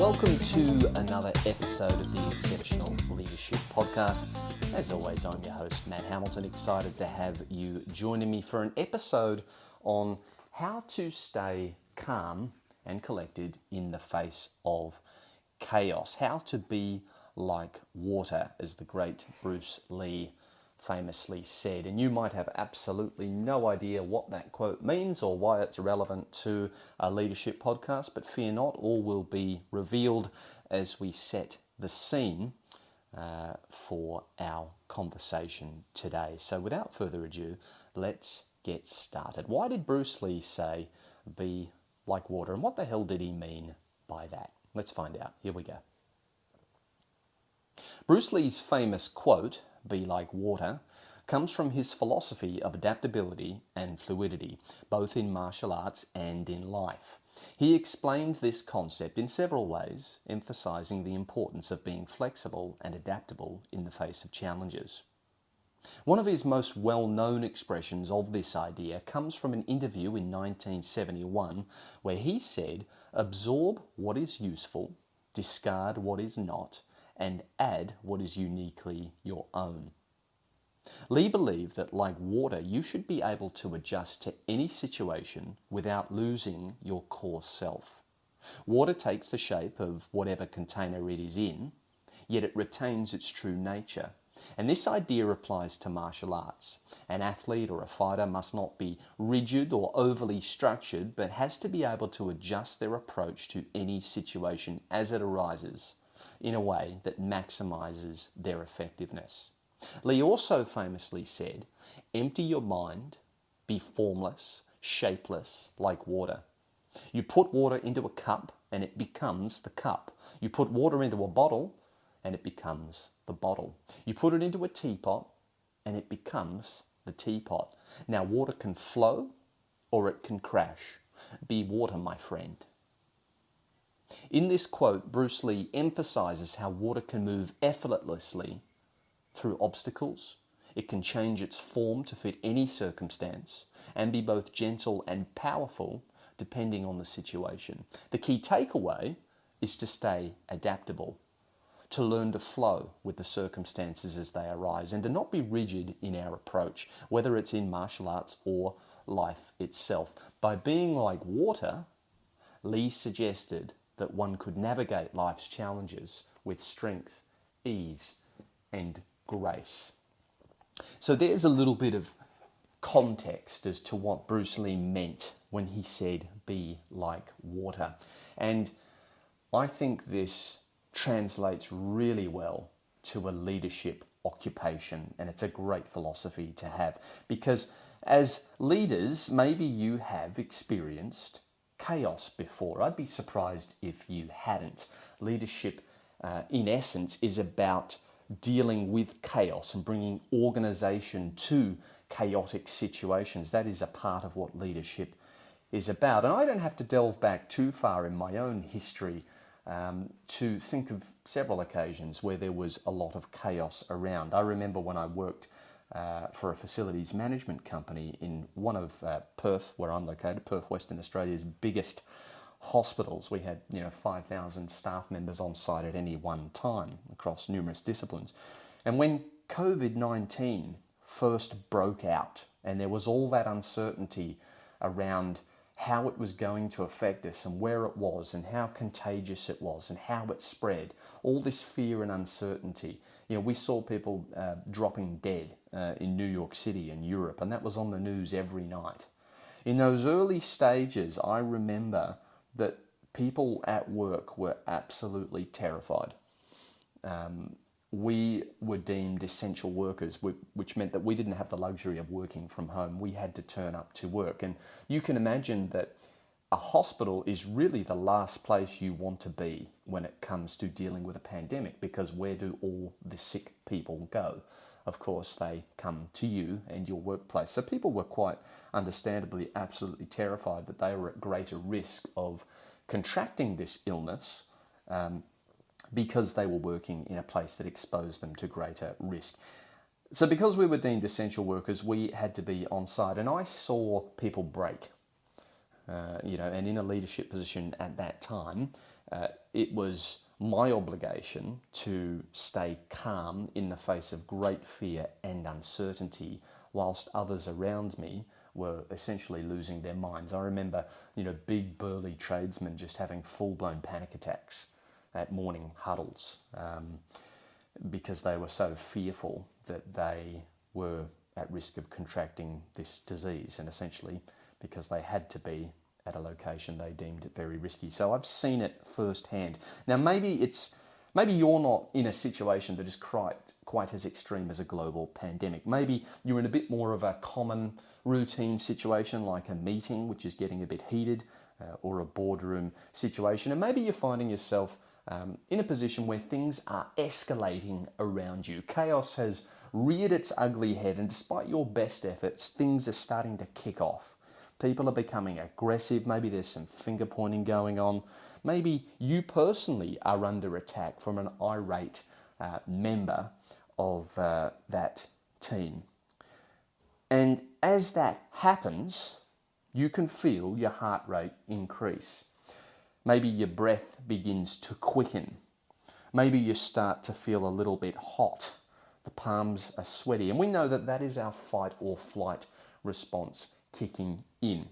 Welcome to another episode of the Exceptional Leadership Podcast. As always, I'm your host, Matt Hamilton. Excited to have you joining me for an episode on how to stay calm and collected in the face of chaos. How to be like water, as the great Bruce Lee famously said. And you might have absolutely no idea what that quote means or why it's relevant to a leadership podcast, but fear not, all will be revealed as we set the scene for our conversation today. So without further ado, let's get started. Why did Bruce Lee say be like water, and what the hell did he mean by that? Let's find out. Here we go. Bruce Lee's famous quote, "Be like water," comes from his philosophy of adaptability and fluidity, both in martial arts and in life. He explained this concept in several ways, emphasizing the importance of being flexible and adaptable in the face of challenges. One of his most well-known expressions of this idea comes from an interview in 1971 where he said, "Absorb what is useful, discard what is not, and add what is uniquely your own." Lee believed that, like water, you should be able to adjust to any situation without losing your core self. Water takes the shape of whatever container it is in, yet it retains its true nature. And this idea applies to martial arts. An athlete or a fighter must not be rigid or overly structured, but has to be able to adjust their approach to any situation as it arises, in a way that maximizes their effectiveness. Lee also famously said, "Empty your mind, be formless, shapeless, like water. You put water into a cup and it becomes the cup. You put water into a bottle and it becomes the bottle. You put it into a teapot and it becomes the teapot. Now water can flow or it can crash. Be water, my friend." In this quote, Bruce Lee emphasizes how water can move effortlessly through obstacles. It can change its form to fit any circumstance and be both gentle and powerful depending on the situation. The key takeaway is to stay adaptable, to learn to flow with the circumstances as they arise, and to not be rigid in our approach, whether it's in martial arts or life itself. By being like water, Lee suggested that one could navigate life's challenges with strength, ease, and grace. So there's a little bit of context as to what Bruce Lee meant when he said, "Be like water." And I think this translates really well to a leadership occupation, and it's a great philosophy to have, because as leaders, maybe you have experienced chaos before. I'd be surprised if you hadn't. Leadership, in essence, is about dealing with chaos and bringing organization to chaotic situations. That is a part of what leadership is about. And I don't have to delve back too far in my own history to think of several occasions where there was a lot of chaos around. I remember when I worked for a facilities management company in one of Perth, where I'm located, Perth, Western Australia's biggest hospitals. We had 5,000 staff members on site at any one time across numerous disciplines. And when COVID-19 first broke out and there was all that uncertainty around how it was going to affect us and where it was and how contagious it was and how it spread, all this fear and uncertainty. We saw people dropping dead in New York City and Europe, and that was on the news every night. In those early stages, I remember that people at work were absolutely terrified. We were deemed essential workers, which meant that we didn't have the luxury of working from home. We had to turn up to work. And you can imagine that a hospital is really the last place you want to be when it comes to dealing with a pandemic, because where do all the sick people go? Of course, they come to you and your workplace. So people were quite understandably absolutely terrified that they were at greater risk of contracting this illness because they were working in a place that exposed them to greater risk. So because we were deemed essential workers, we had to be on site, and I saw people break. And in a leadership position at that time, It was my obligation to stay calm in the face of great fear and uncertainty, whilst others around me were essentially losing their minds. I remember, big burly tradesmen just having full-blown panic attacks at morning huddles because they were so fearful that they were at risk of contracting this disease, and essentially because they had to be at a location they deemed it very risky. So I've seen it firsthand. Now maybe you're not in a situation that is quite as extreme as a global pandemic. Maybe you're in a bit more of a common routine situation like a meeting which is getting a bit heated, or a boardroom situation, and maybe you're finding yourself in a position where things are escalating around you. Chaos has reared its ugly head, and despite your best efforts, things are starting to kick off. People are becoming aggressive. Maybe there's some finger pointing going on. Maybe you personally are under attack from an irate member of that team. And as that happens, you can feel your heart rate increase. Maybe your breath begins to quicken. Maybe you start to feel a little bit hot. The palms are sweaty. And we know that that is our fight or flight response kicking in.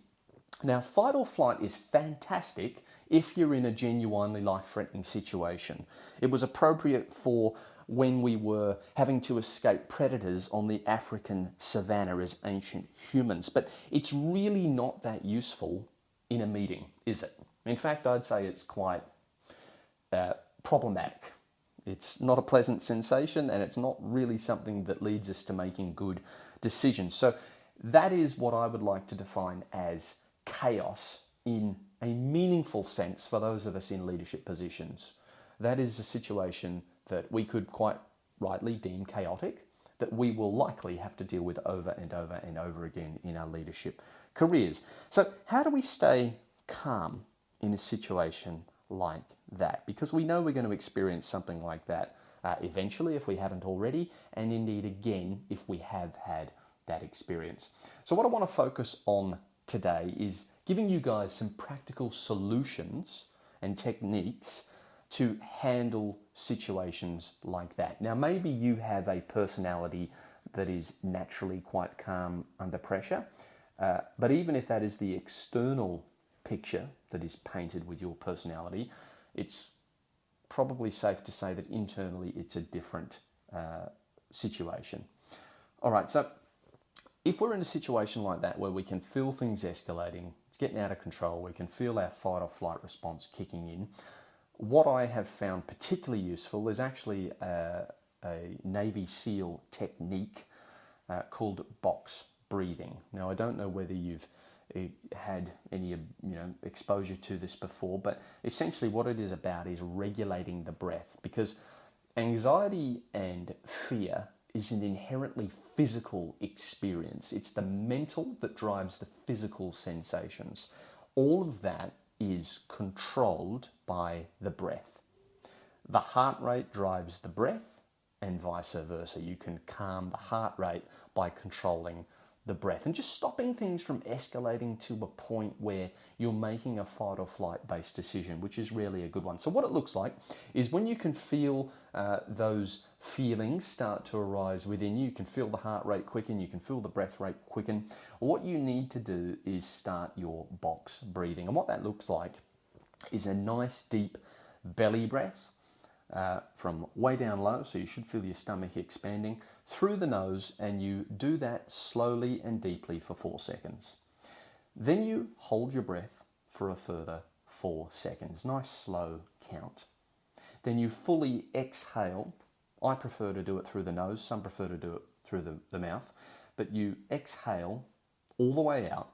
Now, fight or flight is fantastic if you're in a genuinely life-threatening situation. It was appropriate for when we were having to escape predators on the African savannah as ancient humans, but it's really not that useful in a meeting, is it? In fact, I'd say it's quite problematic. It's not a pleasant sensation, and it's not really something that leads us to making good decisions. So that is what I would like to define as chaos in a meaningful sense for those of us in leadership positions. That is a situation that we could quite rightly deem chaotic, that we will likely have to deal with over and over and over again in our leadership careers. So how do we stay calm in a situation like that? Because we know we're going to experience something like that eventually if we haven't already, and indeed again if we have had that experience. So what I want to focus on today is giving you guys some practical solutions and techniques to handle situations like that. Now, maybe you have a personality that is naturally quite calm under pressure, but even if that is the external picture that is painted with your personality, it's probably safe to say that internally it's a different situation. All right, so if we're in a situation like that where we can feel things escalating, it's getting out of control, we can feel our fight or flight response kicking in, what I have found particularly useful is actually a Navy SEAL technique called box breathing. Now, I don't know whether you've had any exposure to this before, but essentially what it is about is regulating the breath, because anxiety and fear is an inherently physical experience. It's the mental that drives the physical sensations. All of that is controlled by the breath. The heart rate drives the breath, and vice versa. You can calm the heart rate by controlling the breath and just stopping things from escalating to a point where you're making a fight or flight based decision, which is really a good one. So what it looks like is when you can feel those feelings start to arise within you, you can feel the heart rate quicken, you can feel the breath rate quicken. What you need to do is start your box breathing. And what that looks like is a nice deep belly breath from way down low, so you should feel your stomach expanding, through the nose, and you do that slowly and deeply for 4 seconds. Then you hold your breath for a further 4 seconds. Nice slow count. Then you fully exhale. I prefer to do it through the nose, some prefer to do it through the mouth, but you exhale all the way out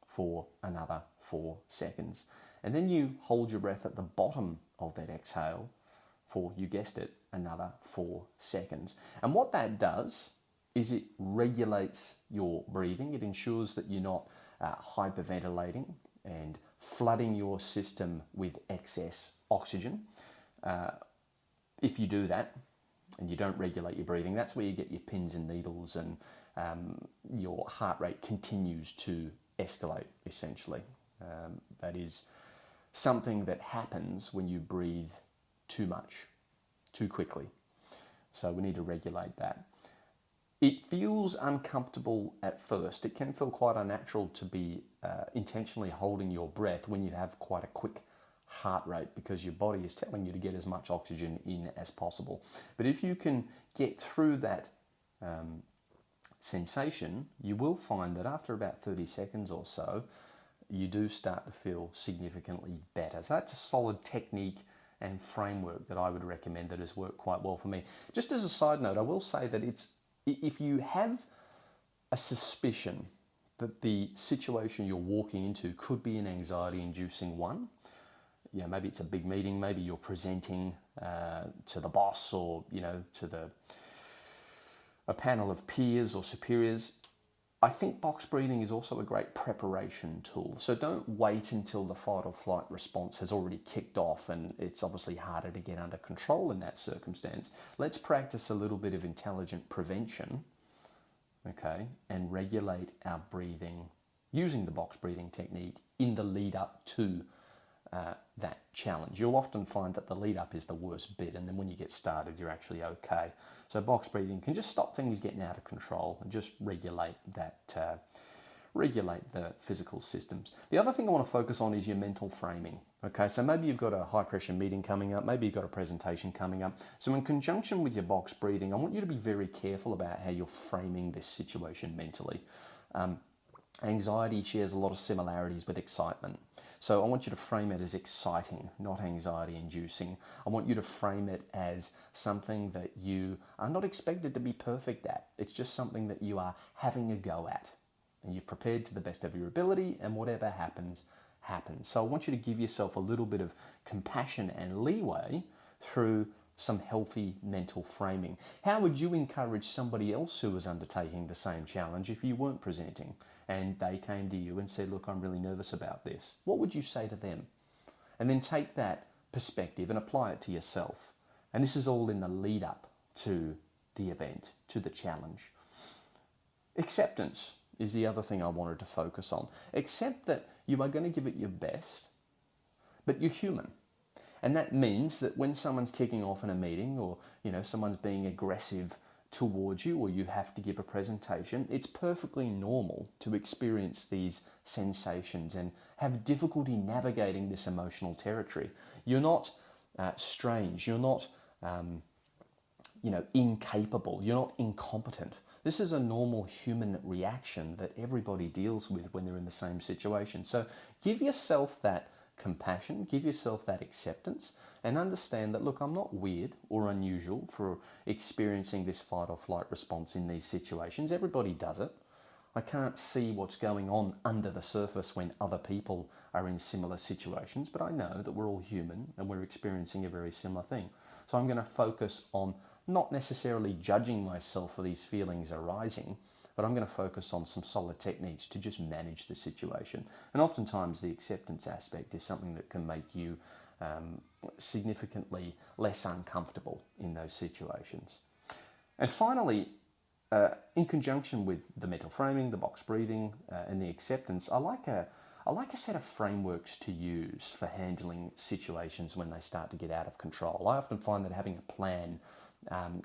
for another 4 seconds. And then you hold your breath at the bottom of that exhale for, you guessed it, another 4 seconds. And what that does is it regulates your breathing. It ensures that you're not hyperventilating and flooding your system with excess oxygen. If you do that and you don't regulate your breathing, that's where you get your pins and needles, and your heart rate continues to escalate, essentially. That is something that happens when you breathe too much, too quickly. So we need to regulate that. It feels uncomfortable at first. It can feel quite unnatural to be intentionally holding your breath when you have quite a quick heart rate, because your body is telling you to get as much oxygen in as possible. But if you can get through that sensation, you will find that after about 30 seconds or so, you do start to feel significantly better. So that's a solid technique and framework that I would recommend that has worked quite well for me. Just as a side note, I will say that if you have a suspicion that the situation you're walking into could be an anxiety-inducing one, maybe it's a big meeting, maybe you're presenting to the boss or, to a panel of peers or superiors, I think box breathing is also a great preparation tool. So don't wait until the fight or flight response has already kicked off and it's obviously harder to get under control in that circumstance. Let's practice a little bit of intelligent prevention, okay, and regulate our breathing using the box breathing technique in the lead up to that challenge. You'll often find that the lead up is the worst bit, and then when you get started, you're actually okay. So box breathing can just stop things getting out of control and just regulate that, regulate the physical systems. The other thing I want to focus on is your mental framing. Okay, so maybe you've got a high pressure meeting coming up, maybe you've got a presentation coming up. So in conjunction with your box breathing, I want you to be very careful about how you're framing this situation mentally. Anxiety shares a lot of similarities with excitement. So I want you to frame it as exciting, not anxiety inducing. I want you to frame it as something that you are not expected to be perfect at. It's just something that you are having a go at. And you've prepared to the best of your ability, and whatever happens, happens. So I want you to give yourself a little bit of compassion and leeway through some healthy mental framing. How would you encourage somebody else who was undertaking the same challenge if you weren't presenting and they came to you and said, look, I'm really nervous about this? What would you say to them? And then take that perspective and apply it to yourself. And this is all in the lead up to the event, to the challenge. Acceptance is the other thing I wanted to focus on. Accept that you are going to give it your best, but you're human. And that means that when someone's kicking off in a meeting or, someone's being aggressive towards you or you have to give a presentation, it's perfectly normal to experience these sensations and have difficulty navigating this emotional territory. You're not strange. You're not, incapable. You're not incompetent. This is a normal human reaction that everybody deals with when they're in the same situation. So give yourself that compassion, give yourself that acceptance, and understand that, look, I'm not weird or unusual for experiencing this fight or flight response in these situations. Everybody does it. I can't see what's going on under the surface when other people are in similar situations, but I know that we're all human and we're experiencing a very similar thing. So I'm going to focus on not necessarily judging myself for these feelings arising, but I'm going to focus on some solid techniques to just manage the situation. And oftentimes the acceptance aspect is something that can make you significantly less uncomfortable in those situations. And finally, in conjunction with the mental framing, the box breathing, and the acceptance, I like a set of frameworks to use for handling situations when they start to get out of control. I often find that having a plan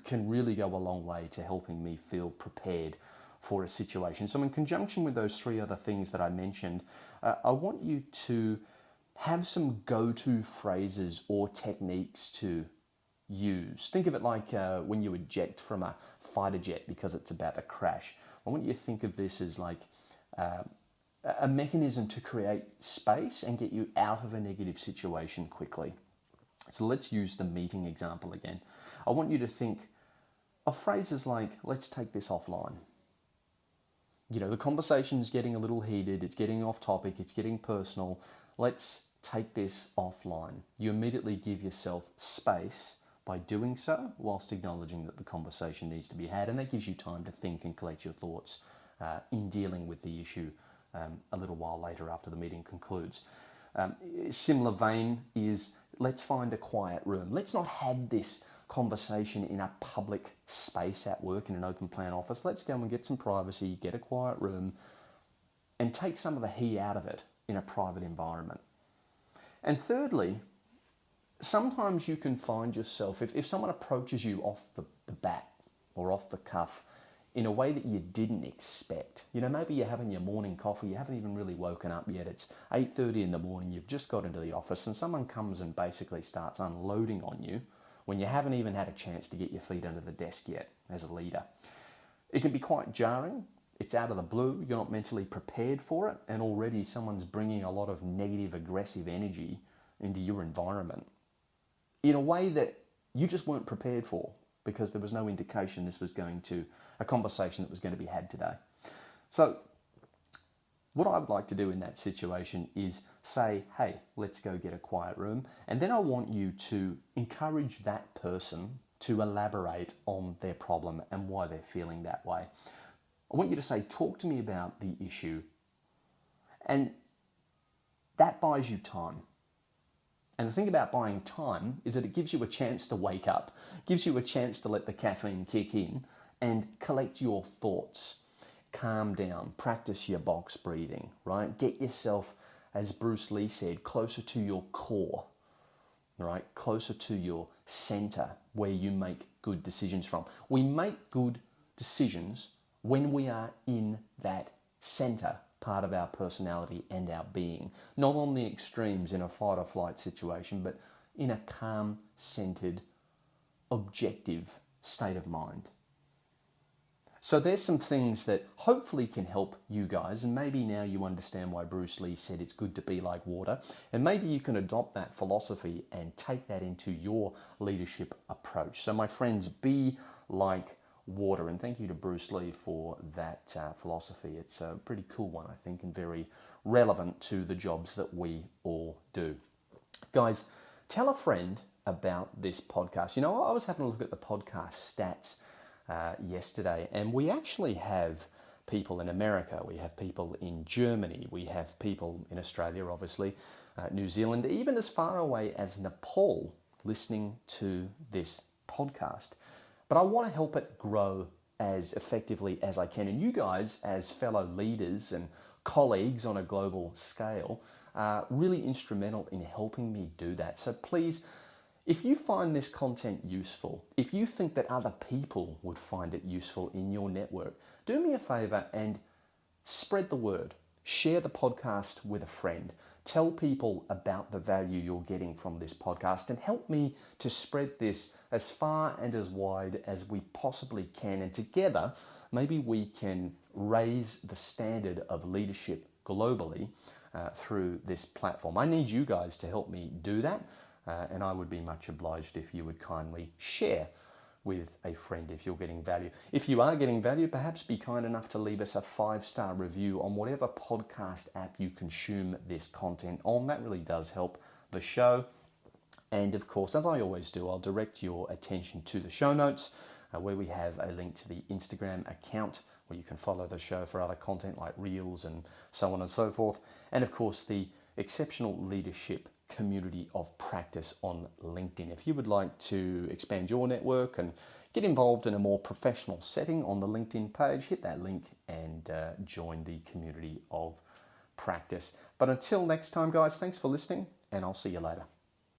can really go a long way to helping me feel prepared for a situation. So in conjunction with those three other things that I mentioned, I want you to have some go-to phrases or techniques to use. Think of it like when you eject from a fighter jet because it's about to crash. I want you to think of this as like a mechanism to create space and get you out of a negative situation quickly. So let's use the meeting example again. I want you to think of phrases like, let's take this offline. The conversation's getting a little heated, it's getting off topic, it's getting personal. Let's take this offline. You immediately give yourself space by doing so, whilst acknowledging that the conversation needs to be had, and that gives you time to think and collect your thoughts in dealing with the issue a little while later after the meeting concludes. Similar vein is, let's find a quiet room. Let's not have this conversation in a public space at work in an open plan office. Let's go and get some privacy, get a quiet room, and take some of the heat out of it in a private environment. And thirdly, sometimes you can find yourself, if someone approaches you off the bat or off the cuff in a way that you didn't expect. Maybe you're having your morning coffee, you haven't even really woken up yet, it's 8:30 in the morning, you've just got into the office and someone comes and basically starts unloading on you when you haven't even had a chance to get your feet under the desk yet as a leader. It can be quite jarring. It's out of the blue, you're not mentally prepared for it, and already someone's bringing a lot of negative, aggressive energy into your environment in a way that you just weren't prepared for, because there was no indication this was a conversation that was going to be had today. So what I would like to do in that situation is say, hey, let's go get a quiet room. And then I want you to encourage that person to elaborate on their problem and why they're feeling that way. I want you to say, talk to me about the issue. And that buys you time. And the thing about buying time is that it gives you a chance to wake up, gives you a chance to let the caffeine kick in and collect your thoughts. Calm down, practice your box breathing, right? Get yourself, as Bruce Lee said, closer to your core, right? Closer to your center where you make good decisions from. We make good decisions when we are in that center part of our personality and our being, not on the extremes in a fight or flight situation, but in a calm, centered, objective state of mind. So there's some things that hopefully can help you guys, and maybe now you understand why Bruce Lee said it's good to be like water, and maybe you can adopt that philosophy and take that into your leadership approach. So my friends, be like water, and thank you to Bruce Lee for that philosophy. It's a pretty cool one, I think, and very relevant to the jobs that we all do. Guys, tell a friend about this podcast. I was having a look at the podcast stats yesterday, and we actually have people in America, we have people in Germany, we have people in Australia, obviously, New Zealand, even as far away as Nepal listening to this podcast. But I want to help it grow as effectively as I can. And you guys, as fellow leaders and colleagues on a global scale, are really instrumental in helping me do that. So please, if you find this content useful, if you think that other people would find it useful in your network, do me a favor and spread the word. Share the podcast with a friend. Tell people about the value you're getting from this podcast and help me to spread this as far and as wide as we possibly can. And together, maybe we can raise the standard of leadership globally through this platform. I need you guys to help me do that. And I would be much obliged if you would kindly share with a friend if you're getting value. If you are getting value, perhaps be kind enough to leave us a 5-star review on whatever podcast app you consume this content on. That really does help the show. And of course, as I always do, I'll direct your attention to the show notes where we have a link to the Instagram account where you can follow the show for other content like Reels and so on and so forth. And of course, the Exceptional Leadership Community of Practice on LinkedIn. If you would like to expand your network and get involved in a more professional setting on the LinkedIn page, hit that link and join the community of practice. But until next time, guys, thanks for listening, and I'll see you later.